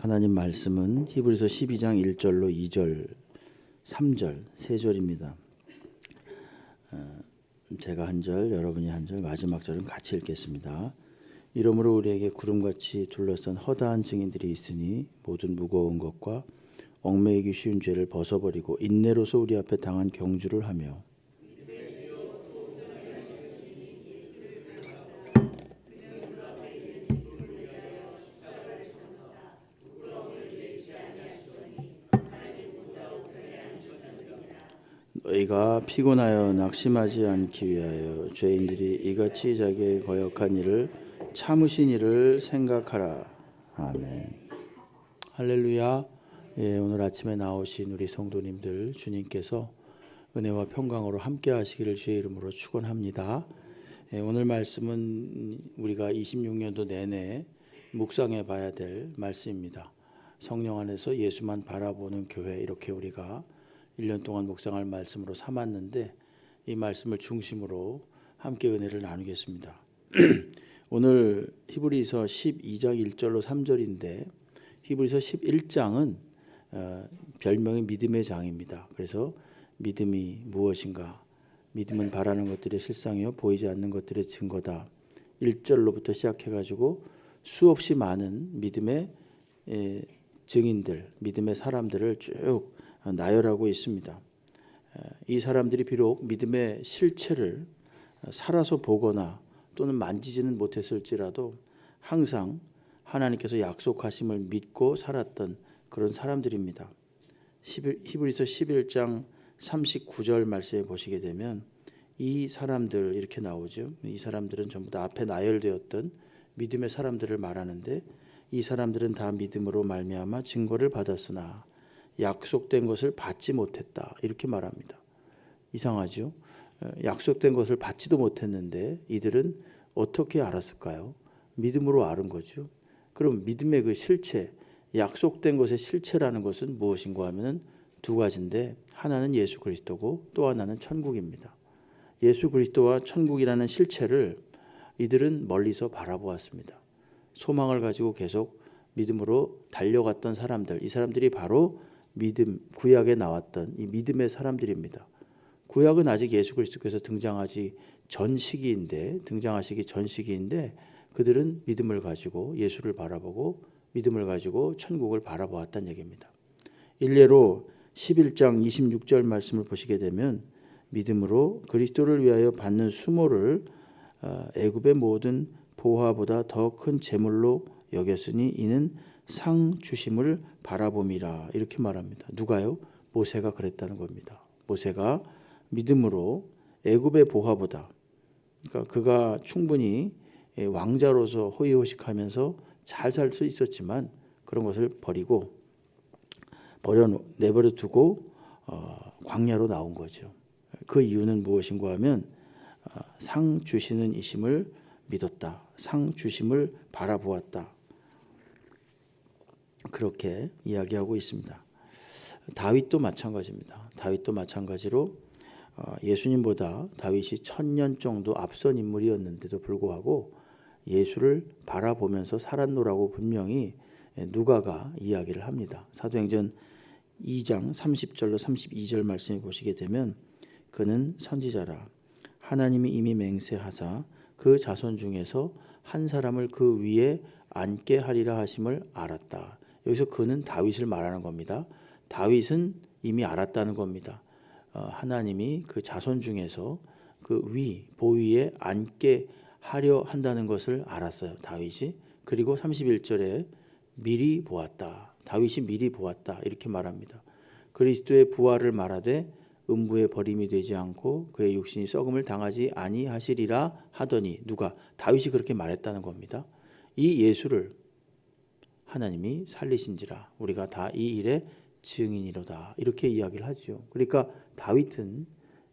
하나님 말씀은 히브리서 12장 1절로 2절, 3절, 3절입니다. 제가 한 절, 여러분이 한 절, 마지막 절은 같이 읽겠습니다. 이러므로 우리에게 구름같이 둘러싼 허다한 증인들이 있으니 모든 무거운 것과 얽매이기 쉬운 죄를 벗어버리고 인내로서 우리 앞에 당한 경주를 하며 너희가 피곤하여 낙심하지 않기 위하여 죄인들이 이같이 자기의 거역한 일을 참으신 일을 생각하라. 아멘. 할렐루야. 오늘 아침에 나오신 우리 성도님들 주님께서 은혜와 평강으로 함께 하시기를 주의 이름으로 축원합니다. 오늘 말씀은 우리가 26년도 내내 묵상해 봐야 될 말씀입니다. 성령 안에서 예수만 바라보는 교회, 이렇게 우리가 1년 동안 묵상할 말씀으로 삼았는데 이 말씀을 중심으로 함께 은혜를 나누겠습니다. 오늘 히브리서 12장 1절로 3절인데 히브리서 11장은 별명이 믿음의 장입니다. 그래서 믿음이 무엇인가? 믿음은 바라는 것들의 실상이요 보이지 않는 것들의 증거다. 1절로부터 시작해가지고 수없이 많은 믿음의 증인들, 믿음의 사람들을 쭉 나열하고 있습니다. 이 사람들이 비록 믿음의 실체를 살아서 보거나 또는 만지지는 못했을지라도 항상 하나님께서 약속하심을 믿고 살았던 그런 사람들입니다. 히브리서 11장 39절 말씀에 보시게 되면 이 사람들 이렇게 나오죠. 이 사람들은 전부 다 앞에 나열되었던 믿음의 사람들을 말하는데 이 사람들은 다 믿음으로 말미암아 증거를 받았으나 약속된 것을 받지 못했다, 이렇게 말합니다. 이상하죠? 약속된 것을 받지도 못했는데 이들은 어떻게 알았을까요? 믿음으로 알은 거죠. 그럼 믿음의 그 실체, 약속된 것의 실체라는 것은 무엇인가 하면 두 가지인데 하나는 예수 그리스도고 또 하나는 천국입니다. 예수 그리스도와 천국이라는 실체를 이들은 멀리서 바라보았습니다. 소망을 가지고 계속 믿음으로 달려갔던 사람들, 이 사람들이 바로 믿음, 구약에 나왔던 이 믿음의 사람들입니다. 구약은 아직 예수 그리스도께서 등장하시기 전 시기인데 그들은 믿음을 가지고 예수를 바라보고 믿음을 가지고 천국을 바라보았다는 얘기입니다. 일례로 11장 26절 말씀을 보시게 되면 믿음으로 그리스도를 위하여 받는 수모를 애굽의 모든 보화보다 더 큰 재물로 여겼으니 이는 상 주심을 바라봄이라, 이렇게 말합니다. 누가요? 모세가 그랬다는 겁니다. 모세가 믿음으로 애굽의 보화보다, 그러니까 그가 충분히 왕자로서 호의호식하면서 잘 살 수 있었지만 그런 것을 내버려 두고 광야로 나온 거죠. 그 이유는 무엇인가 하면 상 주시는 이심을 믿었다. 상 주심을 바라보았다. 그렇게 이야기하고 있습니다. 다윗도 마찬가지입니다. 다윗도 마찬가지로 예수님보다 다윗이 1000년 정도 앞선 인물이었는데도 불구하고 예수를 바라보면서 살았노라고 분명히 누가가 이야기를 합니다. 사도행전 2장 30절로 32절 말씀에 보시게 되면 그는 선지자라 하나님이 이미 맹세하사 그 자손 중에서 한 사람을 그 위에 앉게 하리라 하심을 알았다. 여기서 그는 다윗을 말하는 겁니다. 다윗은 이미 알았다는 겁니다. 하나님이 그 자손 중에서 그 보위에 앉게 하려 한다는 것을 알았어요, 다윗이. 그리고 31절에 미리 보았다. 다윗이 미리 보았다, 이렇게 말합니다. 그리스도의 부활을 말하되 음부의 버림이 되지 않고 그의 육신이 썩음을 당하지 아니하시리라 하더니 누가? 다윗이 그렇게 말했다는 겁니다. 이 예수를 하나님이 살리신지라 우리가 다 이 일의 증인이로다, 이렇게 이야기를 하죠. 그러니까 다윗은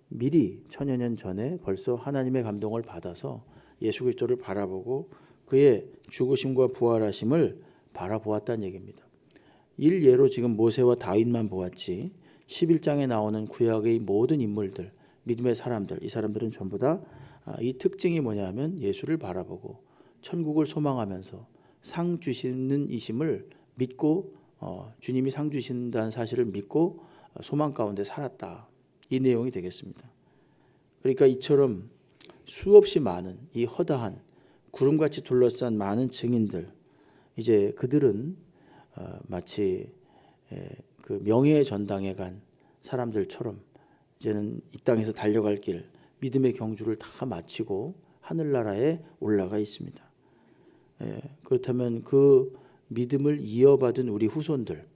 미리 1000여 년 전에 벌써 하나님의 감동을 받아서 예수 그리스도를 바라보고 그의 죽으심과 부활하심을 바라보았다는 얘기입니다. 일예로 지금 모세와 다윗만 보았지 11장에 나오는 구약의 모든 인물들, 믿음의 사람들, 이 사람들은 전부 다 이 특징이 뭐냐면 예수를 바라보고 천국을 소망하면서 상 주시는 이심을 믿고 주님이 상 주신다는 사실을 믿고 소망 가운데 살았다. 이 내용이 되겠습니다. 그러니까 이처럼 수없이 많은 이 허다한 구름같이 둘러싼 많은 증인들, 이제 그들은 마치 그 명예의 전당에 간 사람들처럼 이제는 이 땅에서 달려갈 길, 믿음의 경주를 다 마치고 하늘나라에 올라가 있습니다. 그렇다면 그 믿음을 이어받은 우리 후손들,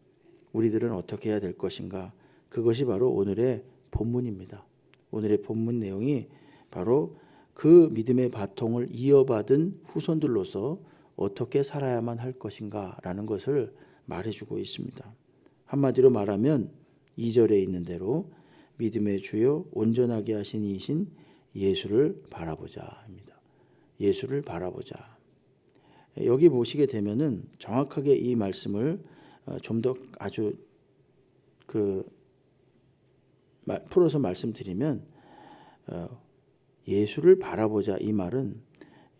우리들은 어떻게 해야 될 것인가? 그것이 바로 오늘의 본문입니다. 오늘의 본문 내용이 바로 그 믿음의 바통을 이어받은 후손들로서 어떻게 살아야만 할 것인가 라는 것을 말해주고 있습니다. 한마디로 말하면 2절에 있는 대로 믿음의 주요 온전하게 하신 이신 예수를 바라보자 합니다. 예수를 바라보자. 여기 보시게 되면은 정확하게 이 말씀을 좀 더 아주 풀어서 말씀드리면 예수를 바라보자 이 말은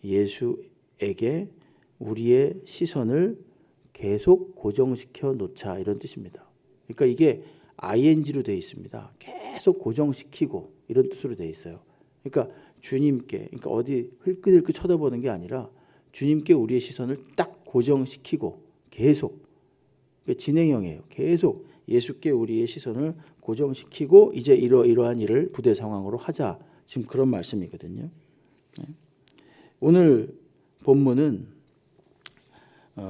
예수에게 우리의 시선을 계속 고정시켜 놓자 이런 뜻입니다. 그러니까 이게 ing로 되어 있습니다. 계속 고정시키고 이런 뜻으로 되어 있어요. 그러니까 주님께, 그러니까 어디 흘끗흘끗 쳐다보는 게 아니라 주님께 우리의 시선을 딱 고정시키고 계속, 그러니까 진행형이에요. 계속 예수께 우리의 시선을 고정시키고 이제 이러한 일을 부대 상황으로 하자. 지금 그런 말씀이거든요. 오늘 본문은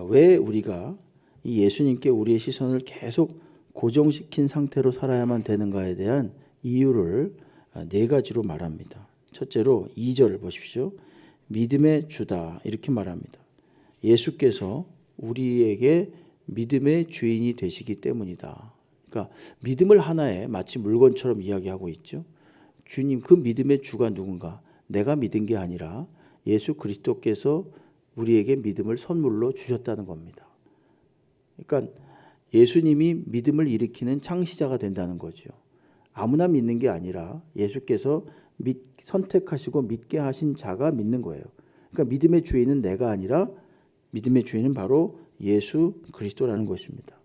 왜 우리가 이 예수님께 우리의 시선을 계속 고정시킨 상태로 살아야만 되는가에 대한 이유를 4가지로 말합니다. 첫째로 2절을 보십시오. 믿음의 주다 이렇게 말합니다. 예수께서 우리에게 믿음의 주인이 되시기 때문이다. 그러니까 믿음을 하나의 마치 물건처럼 이야기하고 있죠. 주님, 그 믿음의 주가 누군가? 내가 믿은 게 아니라 예수 그리스도께서 우리에게 믿음을 선물로 주셨다는 겁니다. 그러니까 예수님이 믿음을 일으키는 창시자가 된다는 거죠. 아무나 믿는 게 아니라 예수께서 선택하시고 믿게 하신 자가 믿는 거예요. 그러니까 믿음의 주인은 내가 아니라 믿음의 주인은 바로 예수 그리스도라는 것입니다.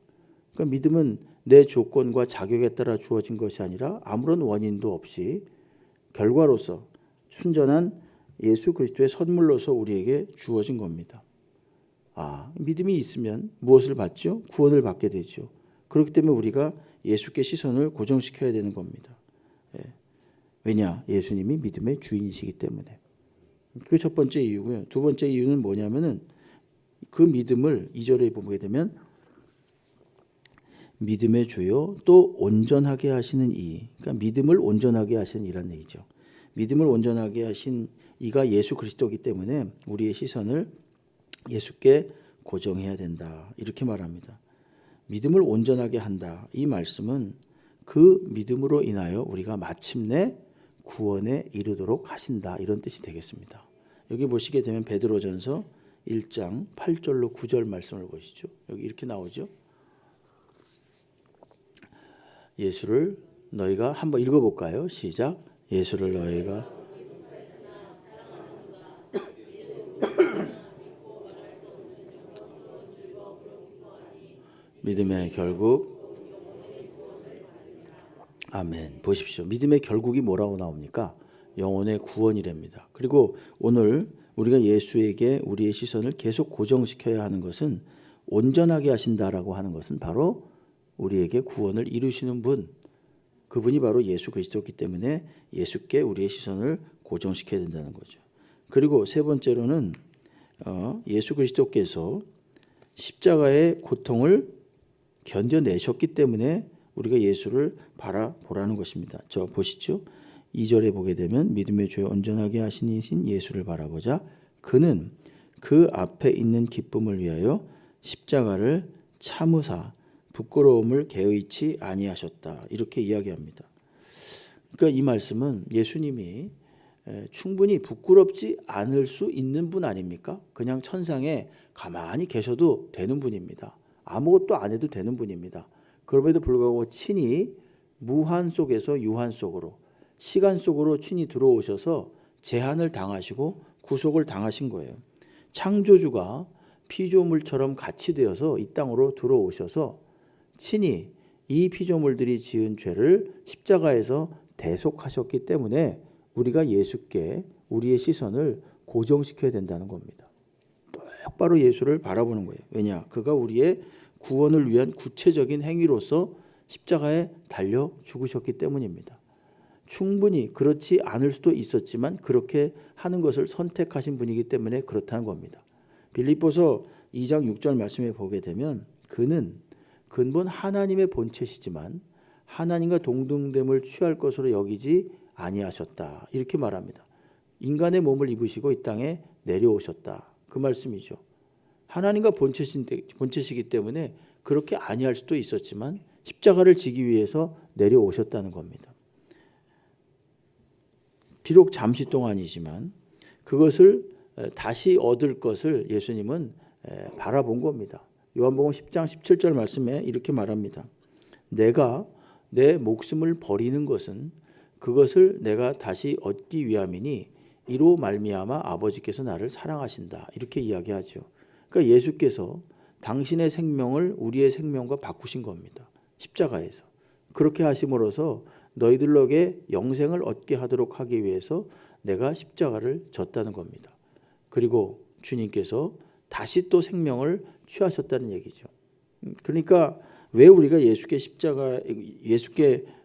그러니까 믿음은 내 조건과 자격에 따라 주어진 것이 아니라 아무런 원인도 없이 결과로서 순전한 예수 그리스도의 선물로서 우리에게 주어진 겁니다. 믿음이 있으면 무엇을 받죠? 구원을 받게 되죠. 그렇기 때문에 우리가 예수께 시선을 고정시켜야 되는 겁니다. 왜냐? 예수님이 믿음의 주인이시기 때문에. 그 첫 번째 이유고요. 두 번째 이유는 뭐냐면은 그 믿음을 2절에 보게 되면 믿음의 주요 또 온전하게 하시는 이, 그러니까 믿음을 온전하게 하시는 이란 얘기죠. 믿음을 온전하게 하신 이가 예수 그리스도이기 때문에 우리의 시선을 예수께 고정해야 된다. 이렇게 말합니다. 믿음을 온전하게 한다. 이 말씀은 그 믿음으로 인하여 우리가 마침내 구원에 이르도록 하신다. 이런 뜻이 되겠습니다. 여기 보시게 되면 베드로전서 1장 8절로 9절 말씀을 보시죠. 여기 이렇게 나오죠. 예수를 너희가 한번 읽어볼까요? 시작. 예수를 너희가 믿음의 결국 아멘. 보십시오. 믿음의 결국이 뭐라고 나옵니까? 영혼의 구원이랍니다. 그리고 오늘 우리가 예수에게 우리의 시선을 계속 고정시켜야 하는 것은 온전하게 하신다라고 하는 것은 바로 우리에게 구원을 이루시는 분, 그분이 바로 예수 그리스도이기 때문에 예수께 우리의 시선을 고정시켜야 된다는 거죠. 그리고 세 번째로는 예수 그리스도께서 십자가의 고통을 견뎌내셨기 때문에 우리가 예수를 바라보라는 것입니다. 저 보시죠. 2절에 보게 되면 믿음의 주에 온전하게 하신 이신 예수를 바라보자. 그는 그 앞에 있는 기쁨을 위하여 십자가를 참으사 부끄러움을 개의치 아니하셨다. 이렇게 이야기합니다. 그러니까 이 말씀은 예수님이 충분히 부끄럽지 않을 수 있는 분 아닙니까? 그냥 천상에 가만히 계셔도 되는 분입니다. 아무것도 안 해도 되는 분입니다. 그럼에도 불구하고 친히 무한 속에서 유한 속으로, 시간 속으로 친히 들어오셔서 제한을 당하시고 구속을 당하신 거예요. 창조주가 피조물처럼 같이 되어서 이 땅으로 들어오셔서 친히 이 피조물들이 지은 죄를 십자가에서 대속하셨기 때문에 우리가 예수께 우리의 시선을 고정시켜야 된다는 겁니다. 똑바로 예수를 바라보는 거예요. 왜냐? 그가 우리의 구원을 위한 구체적인 행위로서 십자가에 달려 죽으셨기 때문입니다. 충분히 그렇지 않을 수도 있었지만 그렇게 하는 것을 선택하신 분이기 때문에 그렇다는 겁니다. 빌립보서 2장 6절 말씀에 보게 되면 그는 근본 하나님의 본체시지만 하나님과 동등됨을 취할 것으로 여기지 아니하셨다. 이렇게 말합니다. 인간의 몸을 입으시고 이 땅에 내려오셨다. 그 말씀이죠. 하나님과 본체시기 때문에 그렇게 아니할 수도 있었지만 십자가를 지기 위해서 내려오셨다는 겁니다. 비록 잠시 동안이지만 그것을 다시 얻을 것을 예수님은 바라본 겁니다. 요한복음 10장 17절 말씀에 이렇게 말합니다. 내가 내 목숨을 버리는 것은 그것을 내가 다시 얻기 위함이니 이로 말미암아 아버지께서 나를 사랑하신다. 이렇게 이야기하죠. 그러니까 예수께서 당신의 생명을 우리의 생명과 바꾸신 겁니다. 십자가에서. 그렇게 하심으로써 너희들에게 영생을 얻게 하도록 하기 위해서 내가 십자가를 졌다는 겁니다. 그리고 주님께서 다시 또 생명을 취하셨다는 얘기죠. 그러니까 왜 우리가 예수께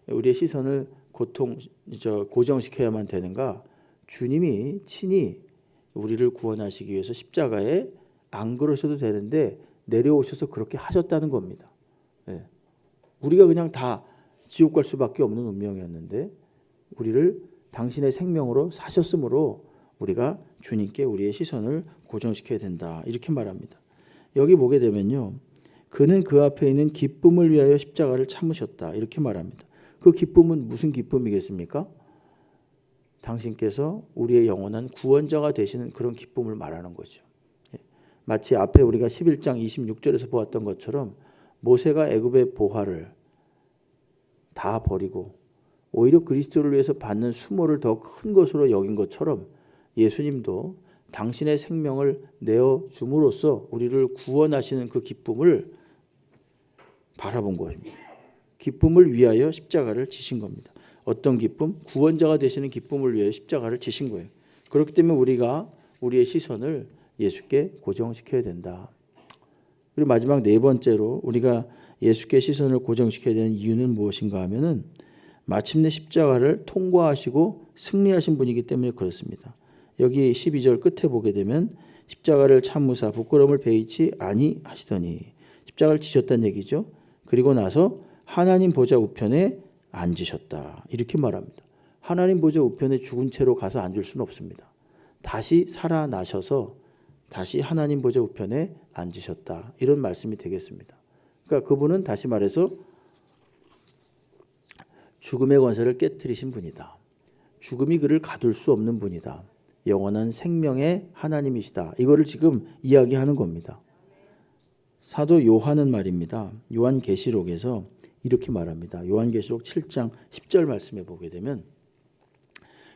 우리의 시선을 고정시켜야만 되는가? 주님이 친히 우리를 구원하시기 위해서 십자가에 안 그러셔도 되는데 내려오셔서 그렇게 하셨다는 겁니다. 네. 우리가 그냥 다 지옥 갈 수밖에 없는 운명이었는데 우리를 당신의 생명으로 사셨으므로 우리가 주님께 우리의 시선을 고정시켜야 된다. 이렇게 말합니다. 여기 보게 되면요. 그는 그 앞에 있는 기쁨을 위하여 십자가를 참으셨다. 이렇게 말합니다. 그 기쁨은 무슨 기쁨이겠습니까? 당신께서 우리의 영원한 구원자가 되시는 그런 기쁨을 말하는 거죠. 마치 앞에 우리가 11장 26절에서 보았던 것처럼 모세가 애굽의 보화를 다 버리고 오히려 그리스도를 위해서 받는 수모를 더 큰 것으로 여긴 것처럼 예수님도 당신의 생명을 내어줌으로써 우리를 구원하시는 그 기쁨을 바라본 것입니다. 기쁨을 위하여 십자가를 지신 겁니다. 어떤 기쁨? 구원자가 되시는 기쁨을 위하여 십자가를 지신 거예요. 그렇기 때문에 우리가 우리의 시선을 예수께 고정시켜야 된다. 그리고 마지막 네 번째로 우리가 예수께 시선을 고정시켜야 되는 이유는 무엇인가 하면은 마침내 십자가를 통과하시고 승리하신 분이기 때문에 그렇습니다. 여기 12절 끝에 보게 되면 십자가를 참으사 부끄러움을 배이치 아니하시더니 십자가를 지셨다는 얘기죠. 그리고 나서 하나님 보좌 우편에 앉으셨다. 이렇게 말합니다. 하나님 보좌 우편에 죽은 채로 가서 앉을 수는 없습니다. 다시 살아나셔서 다시 하나님 보좌 우편에 앉으셨다. 이런 말씀이 되겠습니다. 그러니까 그분은 다시 말해서 죽음의 권세를 깨뜨리신 분이다. 죽음이 그를 가둘 수 없는 분이다. 영원한 생명의 하나님이시다. 이거를 지금 이야기하는 겁니다. 사도 요한은 말입니다. 요한계시록에서 이렇게 말합니다. 요한계시록 7장 10절 말씀에 보게 되면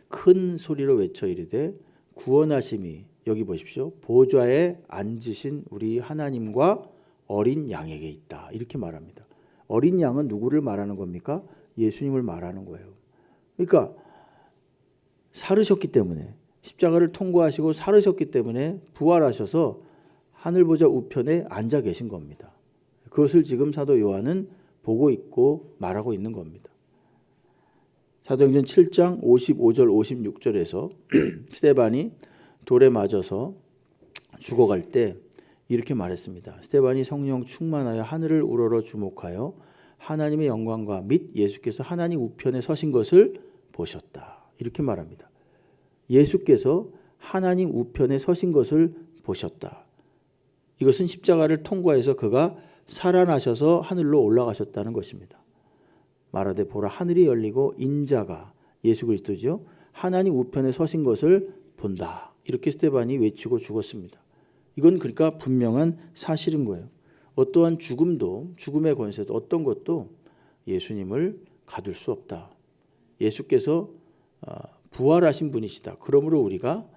큰 소리로 외쳐 이르되 구원하심이 여기 보십시오. 보좌에 앉으신 우리 하나님과 어린 양에게 있다. 이렇게 말합니다. 어린 양은 누구를 말하는 겁니까? 예수님을 말하는 거예요. 그러니까 살으셨기 때문에 십자가를 통과하시고 살으셨기 때문에 부활하셔서 하늘보좌 우편에 앉아 계신 겁니다. 그것을 지금 사도 요한은 보고 있고 말하고 있는 겁니다. 사도행전 7장 55절 56절에서 스데반이 돌에 맞아서 죽어갈 때 이렇게 말했습니다. 스데반이 성령 충만하여 하늘을 우러러 주목하여 하나님의 영광과 및 예수께서 하나님 우편에 서신 것을 보셨다. 이렇게 말합니다. 예수께서 하나님 우편에 서신 것을 보셨다. 이것은 십자가를 통과해서 그가 살아나셔서 하늘로 올라가셨다는 것입니다. 말하되 보라 하늘이 열리고 인자가 예수 그리스도죠. 하나님 우편에 서신 것을 본다. 이렇게 스데반이 외치고 죽었습니다. 이건 그러니까 분명한 사실인 거예요. 어떠한 죽음도 죽음의 권세도 어떤 것도 예수님을 가둘 수 없다. 예수께서 부활하신 분이시다. 그러므로 우리가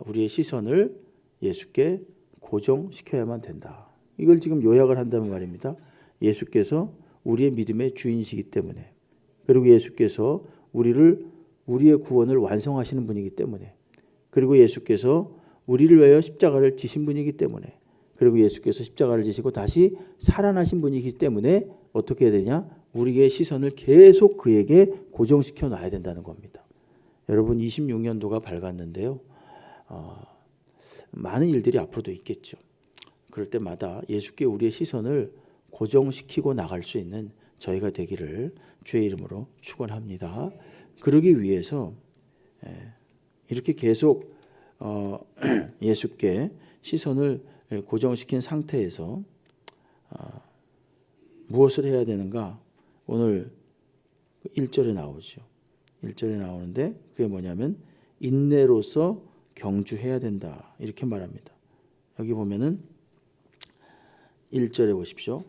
우리의 시선을 예수께 고정시켜야만 된다. 이걸 지금 요약을 한다는 말입니다. 예수께서 우리의 믿음의 주인이시기 때문에, 그리고 예수께서 우리의 구원을 완성하시는 분이기 때문에, 그리고 예수께서 우리를 위하여 십자가를 지신 분이기 때문에, 그리고 예수께서 십자가를 지시고 다시 살아나신 분이기 때문에 어떻게 해야 되냐? 우리의 시선을 계속 그에게 고정시켜 놔야 된다는 겁니다. 여러분 26년도가 밝았는데요. 많은 일들이 앞으로도 있겠죠. 그럴 때마다 예수께 우리의 시선을 고정시키고 나갈 수 있는 저희가 되기를 주의 이름으로 축원합니다. 그러기 위해서 이렇게 계속 예수께 시선을 고정시킨 상태에서 무엇을 해야 되는가? 오늘 1절에 나오죠. 1절에 나오는데 그게 뭐냐면 인내로서 경주해야 된다. 이렇게 말합니다. 여기 보면은 1절에 보십시오.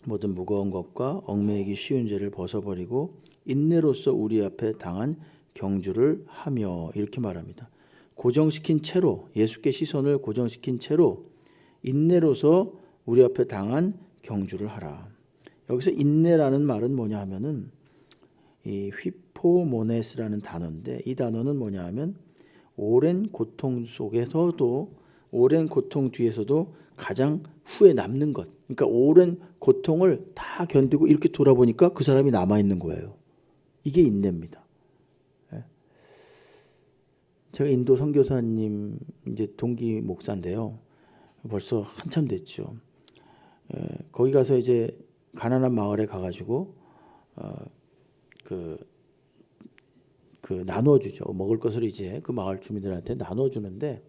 모든 무거운 것과 얽매이기 쉬운 죄를 벗어버리고 인내로서 우리 앞에 당한 경주를 하며 이렇게 말합니다. 고정시킨 채로 예수께 시선을 고정시킨 채로 인내로서 우리 앞에 당한 경주를 하라. 여기서 인내라는 말은 뭐냐 하면은 이 휘포모네스라는 단어인데 이 단어는 뭐냐 하면 오랜 고통 속에서도 오랜 고통 뒤에서도 가장 후에 남는 것. 그러니까 오랜 고통을 다 견디고 이렇게 돌아보니까 그 사람이 남아 있는 거예요. 이게 인내입니다. 제가 인도 선교사님 이제 동기 목사인데요. 벌써 한참 됐죠. 거기 가서 이제 가난한 마을에 가가지고 그 나눠주죠. 먹을 것을 이제 그 마을 주민들한테 나눠주는데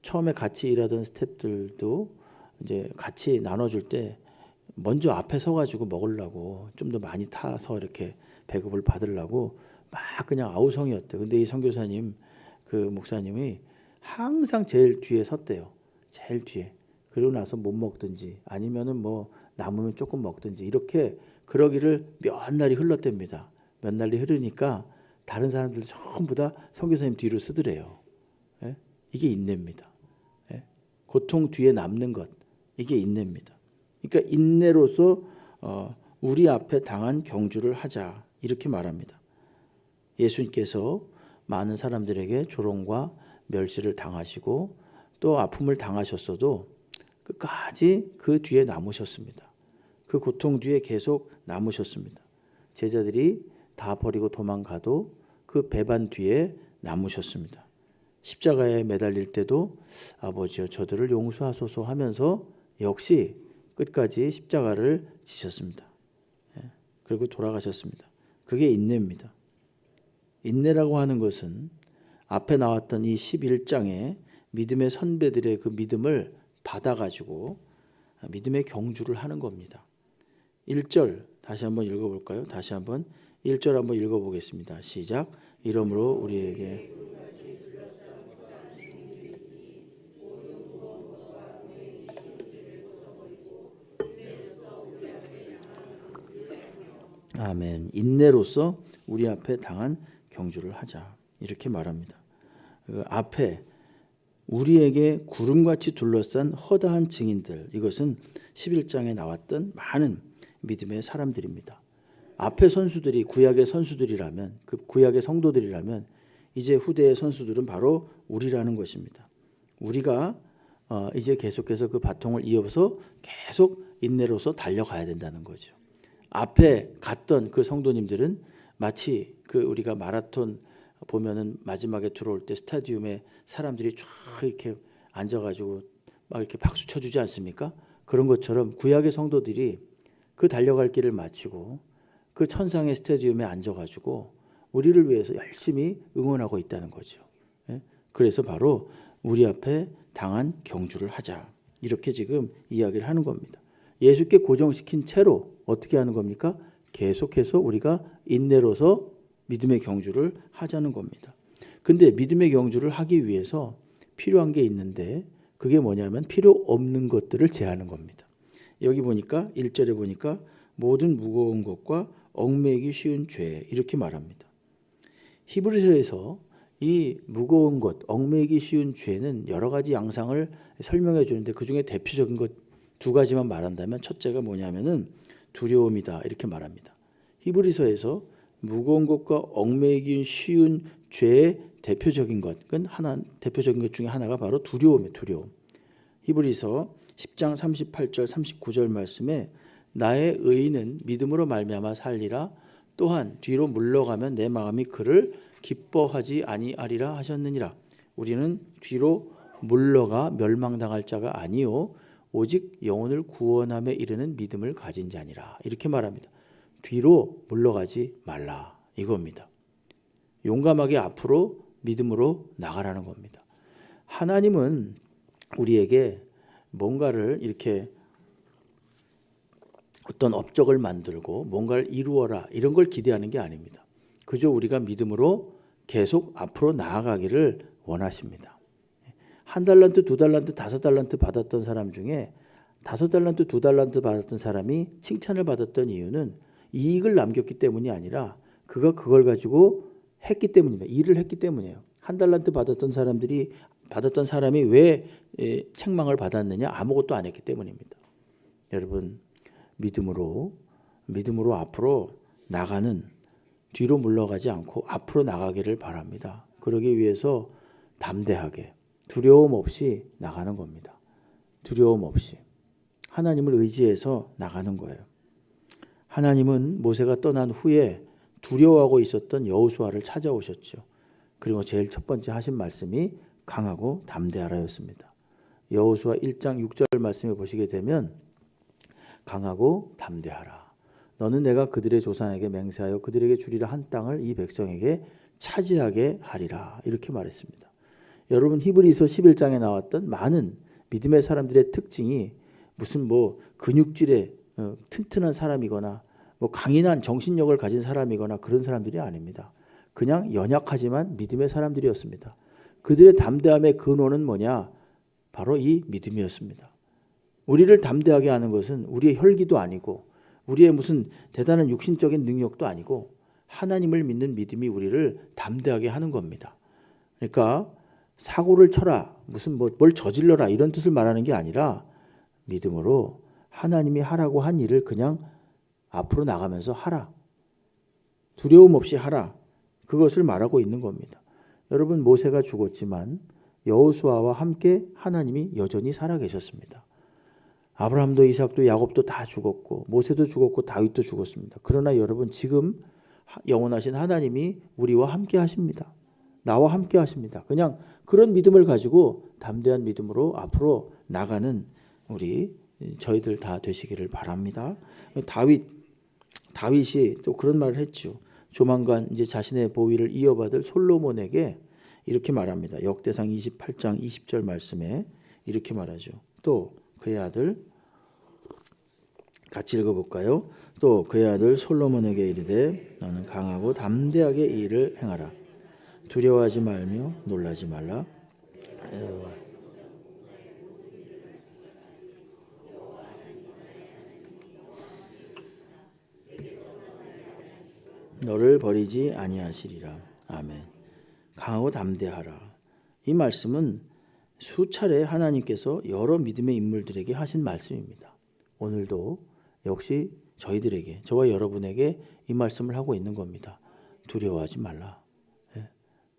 처음에 같이 일하던 스태프들도 이제 같이 나눠줄 때 먼저 앞에 서가지고 먹으려고 좀 더 많이 타서 이렇게 배급을 받으려고 막 그냥 아우성이었대. 근데 이 선교사님 그 목사님이 항상 제일 뒤에 섰대요. 제일 뒤에. 그러고 나서 못 먹든지 아니면은 뭐 남으면 조금 먹든지 이렇게 그러기를 몇 날이 흘렀답니다. 몇 날이 흐르니까 다른 사람들 전부 다 선교사님 뒤로 쓰더래요. 예? 이게 인내입니다. 예? 고통 뒤에 남는 것 이게 인내입니다. 그러니까 인내로서 우리 앞에 당한 경주를 하자 이렇게 말합니다. 예수님께서 많은 사람들에게 조롱과 멸시를 당하시고 또 아픔을 당하셨어도 끝까지 그 뒤에 남으셨습니다. 그 고통 뒤에 계속 남으셨습니다. 제자들이 다 버리고 도망가도 그 배반 뒤에 남으셨습니다. 십자가에 매달릴 때도 아버지여 저들을 용서하소서 하면서 역시 끝까지 십자가를 지셨습니다. 그리고 돌아가셨습니다. 그게 인내입니다. 인내라고 하는 것은 앞에 나왔던 이 11장의 믿음의 선배들의 그 믿음을 받아가지고 믿음의 경주를 하는 겁니다. 1절 다시 한번 읽어볼까요? 다시 한번 1절 한번 읽어보겠습니다. 시작. 이러므로 우리에게 아멘. 인내로서 우리 앞에 당한 경주를 하자 이렇게 말합니다. 그 앞에 우리에게 구름같이 둘러싼 허다한 증인들 이것은 11장에 나왔던 많은 믿음의 사람들입니다. 앞에 선수들이 구약의 선수들이라면 그 구약의 성도들이라면 이제 후대의 선수들은 바로 우리라는 것입니다. 우리가 이제 계속해서 그 바통을 이어서 계속 인내로서 달려가야 된다는 거죠. 앞에 갔던 그 성도님들은 마치 그 우리가 마라톤 보면은 마지막에 들어올 때 스타디움에 사람들이 쫙 이렇게 앉아가지고 막 이렇게 박수 쳐주지 않습니까? 그런 것처럼 구약의 성도들이 그 달려갈 길을 마치고 그 천상의 스타디움에 앉아가지고 우리를 위해서 열심히 응원하고 있다는 거죠. 그래서 바로 우리 앞에 당한 경주를 하자 이렇게 지금 이야기를 하는 겁니다. 예수께 고정시킨 채로 어떻게 하는 겁니까? 계속해서 우리가 인내로서 믿음의 경주를 하자는 겁니다. 근데 믿음의 경주를 하기 위해서 필요한 게 있는데 그게 뭐냐면 필요 없는 것들을 제하는 겁니다. 여기 보니까 1절에 보니까 모든 무거운 것과 얽매이기 쉬운 죄 이렇게 말합니다. 히브리서에서 이 무거운 것, 얽매이기 쉬운 죄는 여러 가지 양상을 설명해 주는데 그중에 대표적인 것 두 가지만 말한다면 첫째가 뭐냐면은 두려움이다 이렇게 말합니다. 히브리서에서 무거운 것과 얽매이기 쉬운 죄의 대표적인 것 중에 하나가 바로 두려움이에요. 두려움. 히브리서 10장 38절 39절 말씀에 나의 의인은 믿음으로 말미암아 살리라. 또한 뒤로 물러가면 내 마음이 그를 기뻐하지 아니하리라 하셨느니라. 우리는 뒤로 물러가 멸망당할 자가 아니요 오직 영혼을 구원함에 이르는 믿음을 가진 자니라. 이렇게 말합니다. 뒤로 물러가지 말라 이겁니다. 용감하게 앞으로 믿음으로 나가라는 겁니다. 하나님은 우리에게 뭔가를 이렇게 어떤 업적을 만들고 뭔가를 이루어라 이런 걸 기대하는 게 아닙니다. 그저 우리가 믿음으로 계속 앞으로 나아가기를 원하십니다. 1달란트, 2달란트, 5달란트 받았던 사람 중에 5달란트, 2달란트 받았던 사람이 칭찬을 받았던 이유는 이익을 남겼기 때문이 아니라 그가 그걸 가지고 했기 때문입니다. 일을 했기 때문이에요. 1달란트 받았던 사람이 왜 책망을 받았느냐? 아무것도 안 했기 때문입니다. 여러분 믿음으로 앞으로 나가는 뒤로 물러가지 않고 앞으로 나가기를 바랍니다. 그러기 위해서 담대하게 두려움 없이 나가는 겁니다. 두려움 없이 하나님을 의지해서 나가는 거예요. 하나님은 모세가 떠난 후에 두려워하고 있었던 여호수아를 찾아오셨죠. 그리고 제일 첫 번째 하신 말씀이 강하고 담대하라였습니다. 여호수아 1장 6절 말씀에 보시게 되면 강하고 담대하라. 너는 내가 그들의 조상에게 맹세하여 그들에게 주리라 한 땅을 이 백성에게 차지하게 하리라. 이렇게 말했습니다. 여러분 히브리서 11장에 나왔던 많은 믿음의 사람들의 특징이 무슨 근육질의 튼튼한 사람이거나 강인한 정신력을 가진 사람이거나 그런 사람들이 아닙니다. 그냥 연약하지만 믿음의 사람들이었습니다. 그들의 담대함의 근원은 뭐냐? 바로 이 믿음이었습니다. 우리를 담대하게 하는 것은 우리의 혈기도 아니고 우리의 무슨 대단한 육신적인 능력도 아니고 하나님을 믿는 믿음이 우리를 담대하게 하는 겁니다. 그러니까 사고를 쳐라, 무슨 뭘 저질러라 이런 뜻을 말하는 게 아니라 믿음으로 하나님이 하라고 한 일을 그냥 앞으로 나가면서 하라. 두려움 없이 하라. 그것을 말하고 있는 겁니다. 여러분 모세가 죽었지만 여호수아와 함께 하나님이 여전히 살아계셨습니다. 아브라함도 이삭도 야곱도 다 죽었고 모세도 죽었고 다윗도 죽었습니다. 그러나 여러분 지금 영원하신 하나님이 우리와 함께 하십니다. 나와 함께 하십니다. 그냥 그런 믿음을 가지고 담대한 믿음으로 앞으로 나가는 저희들 다 되시기를 바랍니다. 다윗이 또 그런 말을 했죠. 조만간 이제 자신의 보위를 이어받을 솔로몬에게 이렇게 말합니다. 역대상 28장 20절 말씀에 이렇게 말하죠. 또 그의 아들 같이 읽어볼까요? 또 그의 아들 솔로몬에게 이르되 너는 강하고 담대하게 이 일을 행하라. 두려워하지 말며 놀라지 말라. 너를 버리지 아니하시리라. 아멘. 강하고 담대하라. 이 말씀은 수차례 하나님께서 여러 믿음의 인물들에게 하신 말씀입니다. 오늘도 역시 저와 여러분에게 이 말씀을 하고 있는 겁니다. 두려워하지 말라.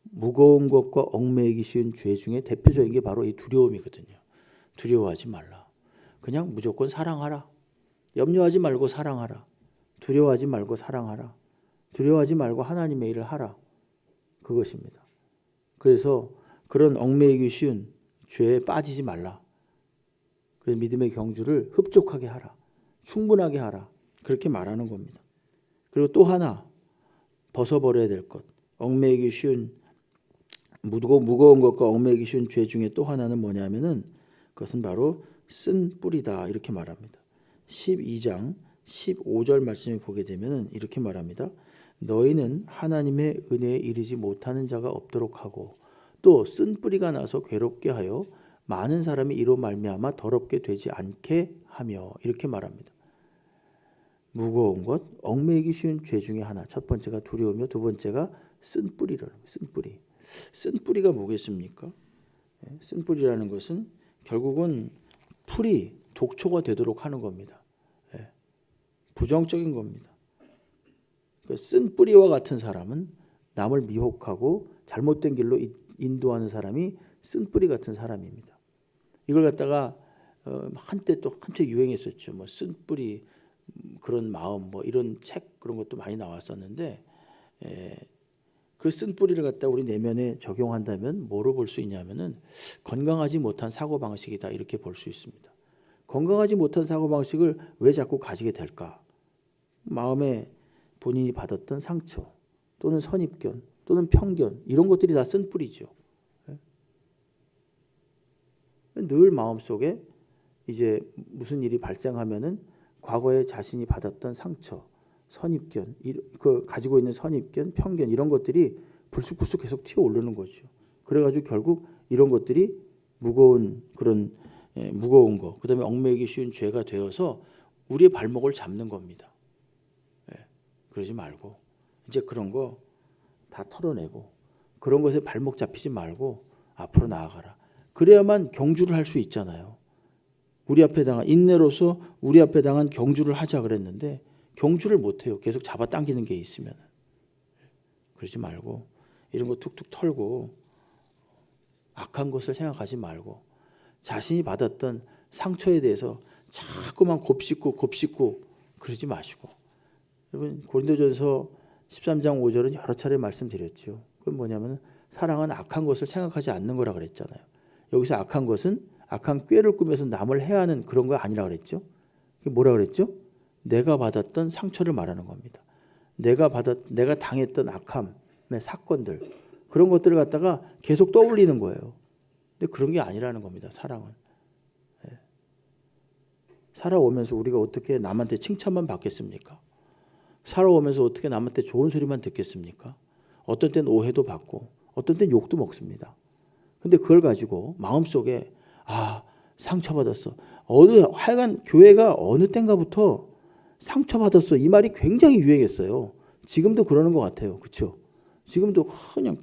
무거운 것과 얽매이기 쉬운 죄 중에 대표적인 게 바로 이 두려움이거든요. 두려워하지 말라. 그냥 무조건 사랑하라. 염려하지 말고 사랑하라. 두려워하지 말고 사랑하라. 두려워하지 말고 하나님의 일을 하라. 그것입니다. 그래서 그런 얽매이기 쉬운 죄에 빠지지 말라. 그래서 믿음의 경주를 흡족하게 하라. 충분하게 하라. 그렇게 말하는 겁니다. 그리고 또 하나 벗어버려야 될 것. 얽매이기 쉬운 무거운 것과 얽매이기 쉬운 죄 중에 또 하나는 뭐냐면은 그것은 바로 쓴 뿌리다 이렇게 말합니다. 12장 15절 말씀을 보게 되면 이렇게 말합니다. 너희는 하나님의 은혜에 이르지 못하는 자가 없도록 하고 또 쓴 뿌리가 나서 괴롭게 하여 많은 사람이 이로 말미암아 더럽게 되지 않게 하며 이렇게 말합니다. 무거운 것, 얽매이기 쉬운 죄 중에 하나. 첫 번째가 두려움이며 두 번째가 쓴 뿌리를 쓴 뿌리. 쓴뿌리가 뭐겠습니까? 쓴뿌리라는 것은 결국은 풀이 독초가 되도록 하는 겁니다. 부정적인 겁니다. 쓴뿌리와 같은 사람은 남을 미혹하고 잘못된 길로 인도하는 사람이 쓴뿌리 같은 사람입니다. 이걸 갖다가 한때 유행했었죠. 뭐 쓴뿌리 그런 마음 뭐 이런 책 그런 것도 많이 나왔었는데 그 쓴뿌리를 갖다 우리 내면에 적용한다면 뭐로 볼 수 있냐면은 건강하지 못한 사고방식이다 이렇게 볼 수 있습니다. 건강하지 못한 사고방식을 왜 자꾸 가지게 될까? 마음에 본인이 받았던 상처 또는 선입견 또는 편견 이런 것들이 다 쓴뿌리죠. 늘 마음속에 이제 무슨 일이 발생하면은 과거에 자신이 받았던 상처, 선입견, 그 가지고 있는 선입견, 편견 이런 것들이 불쑥불쑥 계속 튀어오르는 거죠. 그래가지고 결국 이런 것들이 무거운 거, 그다음에 얽매이기 쉬운 죄가 되어서 우리의 발목을 잡는 겁니다. 그러지 말고 이제 그런 거 다 털어내고 그런 것에 발목 잡히지 말고 앞으로 나아가라. 그래야만 경주를 할 수 있잖아요. 우리 앞에 당한 인내로서 우리 앞에 당한 경주를 하자 그랬는데 경주를 못해요. 계속 잡아당기는 게 있으면. 그러지 말고 이런 거 툭툭 털고 악한 것을 생각하지 말고 자신이 받았던 상처에 대해서 자꾸만 곱씹고 그러지 마시고. 여러분 고린도전서 13장 5절은 여러 차례 말씀드렸죠. 그건 뭐냐면 사랑은 악한 것을 생각하지 않는 거라 그랬잖아요. 여기서 악한 것은 악한 꾀를 꾸며서 남을 해하는 그런 거 아니라 그랬죠. 그게 뭐라 그랬죠? 내가 받았던 상처를 말하는 겁니다. 내가 당했던 악함의 사건들 그런 것들을 갖다가 계속 떠올리는 거예요. 근데 그런 게 아니라는 겁니다. 사랑은. 살아오면서 우리가 어떻게 남한테 칭찬만 받겠습니까? 살아오면서 어떻게 남한테 좋은 소리만 듣겠습니까? 어떤 때는 오해도 받고 어떤 때는 욕도 먹습니다. 근데 그걸 가지고 마음속에 상처받았어. 하여간 교회가 어느 때인가부터 상처받았어. 이 말이 굉장히 유행했어요. 지금도 그러는 것 같아요. 그렇죠? 지금도 그냥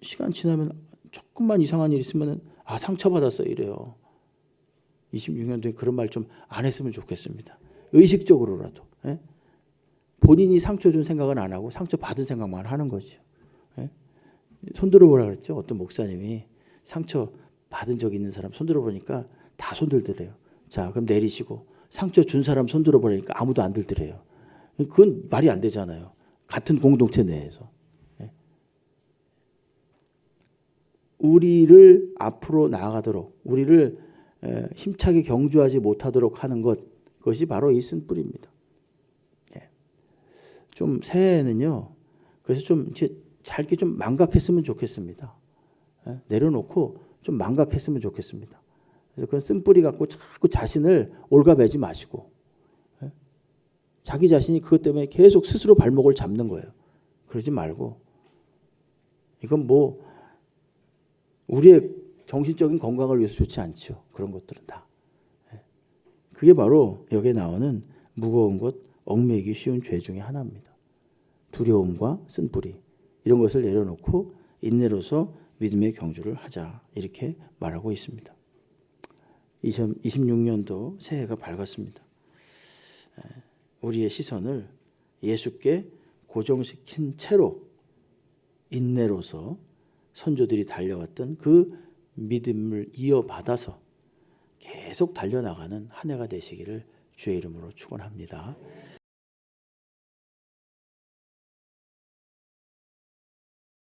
시간 지나면 조금만 이상한 일 있으면 상처받았어 이래요. 26년 뒤에 그런 말 좀 안 했으면 좋겠습니다. 의식적으로라도. 본인이 상처 준 생각은 안 하고 상처 받은 생각만 하는 거죠. 손들어 보라 그랬죠. 어떤 목사님이 상처 받은 적 있는 사람 손들어 보니까 다 손들더래요. 자, 그럼 내리시고 상처 준 사람 손들어 보니까 아무도 안 들더래요. 그건 말이 안 되잖아요. 같은 공동체 내에서. 우리를 앞으로 나아가도록 우리를 힘차게 경주하지 못하도록 하는 그것이 바로 이 쓴뿌리입니다. 좀 새해에는요. 그래서 좀 잘게 좀 망각했으면 좋겠습니다. 내려놓고 좀 망각했으면 좋겠습니다. 그래서 그런 쓴뿌리 갖고 자꾸 자신을 올가매지 마시고 자기 자신이 그것 때문에 계속 스스로 발목을 잡는 거예요. 그러지 말고 이건 뭐 우리의 정신적인 건강을 위해서 좋지 않죠. 그런 것들은 다. 그게 바로 여기에 나오는 무거운 것, 얽매이기 쉬운 죄 중에 하나입니다. 두려움과 쓴뿌리 이런 것을 내려놓고 인내로서 믿음의 경주를 하자 이렇게 말하고 있습니다. 2026년도 새해가 밝았습니다. 우리의 시선을 예수께 고정시킨 채로 인내로서 선조들이 달려왔던 그 믿음을 이어받아서 계속 달려나가는 한 해가 되시기를 주의 이름으로 축원합니다.